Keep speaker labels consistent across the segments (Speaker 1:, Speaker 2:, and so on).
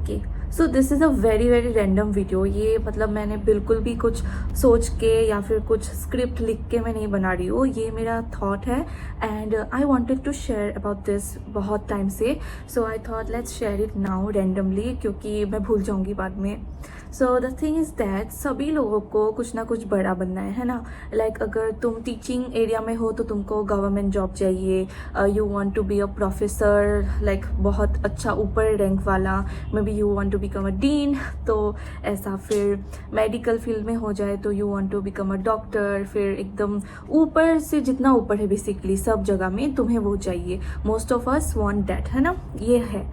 Speaker 1: Okay, so this is a very very random video. ये मतलब मैंने बिल्कुल भी कुछ सोच के या फिर कुछ स्क्रिप्ट लिख के मैं नहीं बना रही हूँ, ये मेरा थॉट है and I wanted to share about this बहुत टाइम से। So I thought let's share it now randomly, क्योंकि मैं भूल जाऊँगी बाद में। So the thing is that सभी लोगों को कुछ ना कुछ बड़ा बनना है ना। लाइक अगर तुम टीचिंग एरिया में हो तो तुमको गवर्नमेंट जॉब चाहिए, you want to be a professor, like बहुत अच्छा ऊपर रैंक वाला, may be you want to become a dean, तो ऐसा। फिर मेडिकल फील्ड में हो जाए तो you want to become a doctor, फिर एकदम ऊपर से जितना ऊपर है बेसिकली सब जगह में तुम्हें वो चाहिए। Most of us want that, है ना, ये है।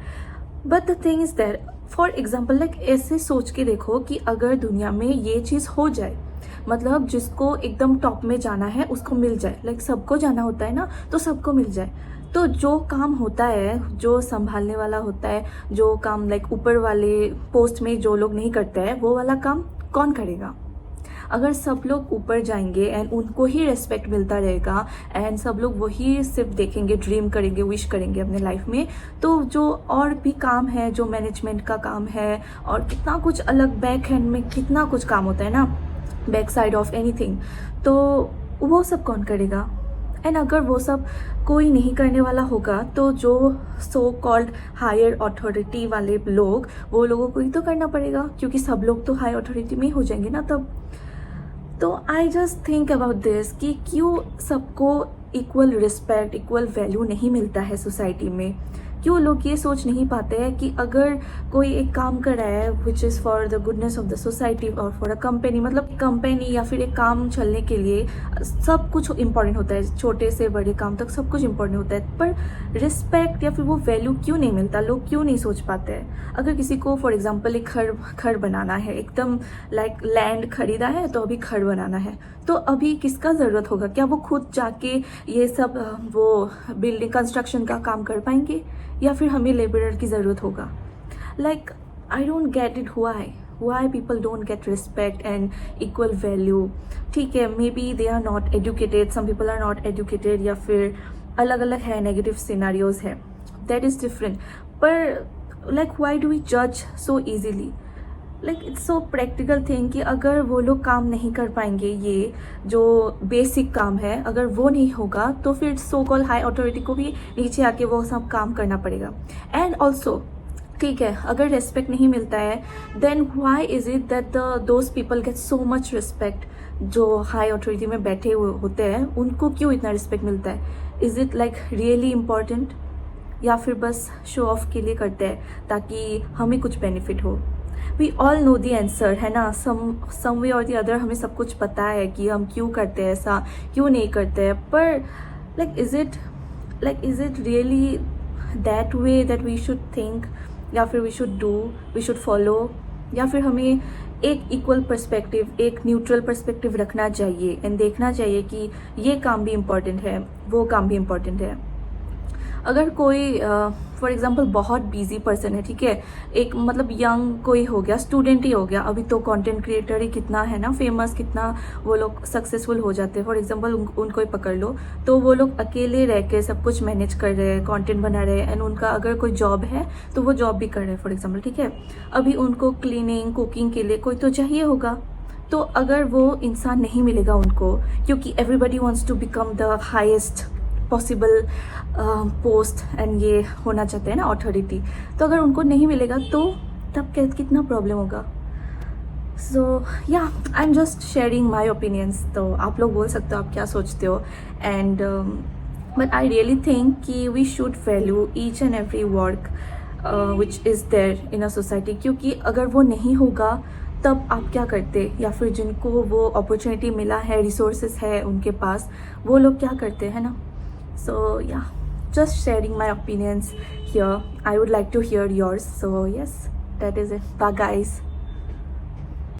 Speaker 1: But the thing is that for example like ऐसे सोच के देखो कि अगर दुनिया में ये चीज़ हो जाए, मतलब जिसको एकदम टॉप में जाना है उसको मिल जाए, लाइक सबको जाना होता है ना, तो सबको मिल जाए, तो जो काम होता है, जो संभालने वाला होता है, जो काम लाइक ऊपर वाले पोस्ट में जो लोग नहीं करते हैं वो वाला काम कौन करेगा? अगर सब लोग ऊपर जाएंगे एंड उनको ही रेस्पेक्ट मिलता रहेगा एंड सब लोग वही सिर्फ देखेंगे, ड्रीम करेंगे, विश करेंगे अपने लाइफ में, तो जो और भी काम है, जो मैनेजमेंट का काम है और कितना कुछ अलग बैक हैंड में कितना कुछ काम होता है ना, बैक साइड ऑफ एनीथिंग, तो वो सब कौन करेगा? एंड अगर वो सब कोई नहीं करने वाला होगा तो जो सो कॉल्ड हायर अथॉरिटी वाले लोग, वो लोगों को ही तो करना पड़ेगा, क्योंकि सब लोग तो हाई अथॉरिटी में ही हो जाएंगे ना तब। तो I just think about this कि क्यों सबको इक्वल रिस्पेक्ट, इक्वल वैल्यू नहीं मिलता है सोसाइटी में। क्यों लोग ये सोच नहीं पाते हैं कि अगर कोई एक काम कर रहा है which is for the goodness of the society और फॉर अ कंपनी, मतलब कंपनी या फिर एक काम चलने के लिए सब कुछ इंपॉर्टेंट होता है, छोटे से बड़े काम तक सब कुछ इंपॉर्टेंट होता है, पर रिस्पेक्ट या फिर वो वैल्यू क्यों नहीं मिलता? लोग क्यों नहीं सोच पाते हैं? अगर किसी को फॉर एग्जाम्पल एक घर बनाना है, एकदम लाइक लैंड खरीदा है तो अभी घर बनाना है, तो अभी किसका ज़रूरत होगा? क्या वो खुद जाके ये सब वो बिल्डिंग कंस्ट्रक्शन का काम कर पाएंगे, या फिर हमें लेबरर की ज़रूरत होगा? Like I don't get it why people don't get respect and equal value. ठीक है, maybe they are not educated, some people are not educated, या फिर अलग अलग है, नेगेटिव सिनारियोज है, दैट इज़ डिफरेंट। पर लाइक वाई डू वी जज so easily? Like it's so practical thing कि अगर वो लोग काम नहीं कर पाएंगे, ये जो बेसिक काम है अगर वो नहीं होगा, तो फिर सो कॉल हाई अथॉरिटी को भी नीचे आके वो सब काम करना पड़ेगा। एंड ऑल्सो ठीक है, अगर रेस्पेक्ट नहीं मिलता है then why is it that those people get so much respect? जो हाई अथॉरिटी में बैठे हुए होते हैं उनको क्यों इतना रिस्पेक्ट मिलता है? Is it like really important, या फिर बस शो ऑफ के लिए करते हैं ताकि हमें कुछ बेनिफिट हो? We all know the answer, है ना, सम वे और दी अदर हमें सब कुछ पता है कि हम क्यों करते हैं ऐसा, क्यों नहीं करते हैं। पर like is it really that way that we should think, या फिर we should do, we should follow, या फिर हमें एक इक्वल पर्सपेक्टिव, एक न्यूट्रल पर्सपेक्टिव रखना चाहिए एंड देखना चाहिए कि ये काम भी इम्पॉर्टेंट है, वो काम भी इम्पॉर्टेंट है। अगर कोई फॉर एग्जांपल बहुत बिजी पर्सन है, ठीक है, एक मतलब यंग कोई हो गया, स्टूडेंट ही हो गया, अभी तो कंटेंट क्रिएटर ही कितना है ना फेमस, कितना वो लोग सक्सेसफुल हो जाते हैं। फॉर एग्जांपल उनको ही पकड़ लो, तो वो लोग अकेले रह के सब कुछ मैनेज कर रहे हैं, कंटेंट बना रहे हैं, एंड उनका अगर कोई जॉब है तो वो जॉब भी कर रहे हैं फॉर एग्जाम्पल, ठीक है। अभी उनको क्लीनिंग, कुकिंग के लिए कोई तो चाहिए होगा, तो अगर वो इंसान नहीं मिलेगा उनको, क्योंकि everybody wants to become the highest possible post and ये होना चाहते हैं ना अथॉरिटी, तो अगर उनको नहीं मिलेगा तो तब कितना प्रॉब्लम होगा? सो या I am just sharing my opinions, तो आप लोग बोल सकते हो आप क्या सोचते हो। And but I really think कि we should value each and every work which is there in a society, क्योंकि अगर वो नहीं होगा तब आप क्या करते, या फिर जिनको वो अपॉर्चुनिटी मिला है, रिसोर्सेज है उनके पास, वो लोग क्या करते हैं ना। So yeah, just sharing my opinions here. I would like to hear yours. So yes, that is it. Bye guys.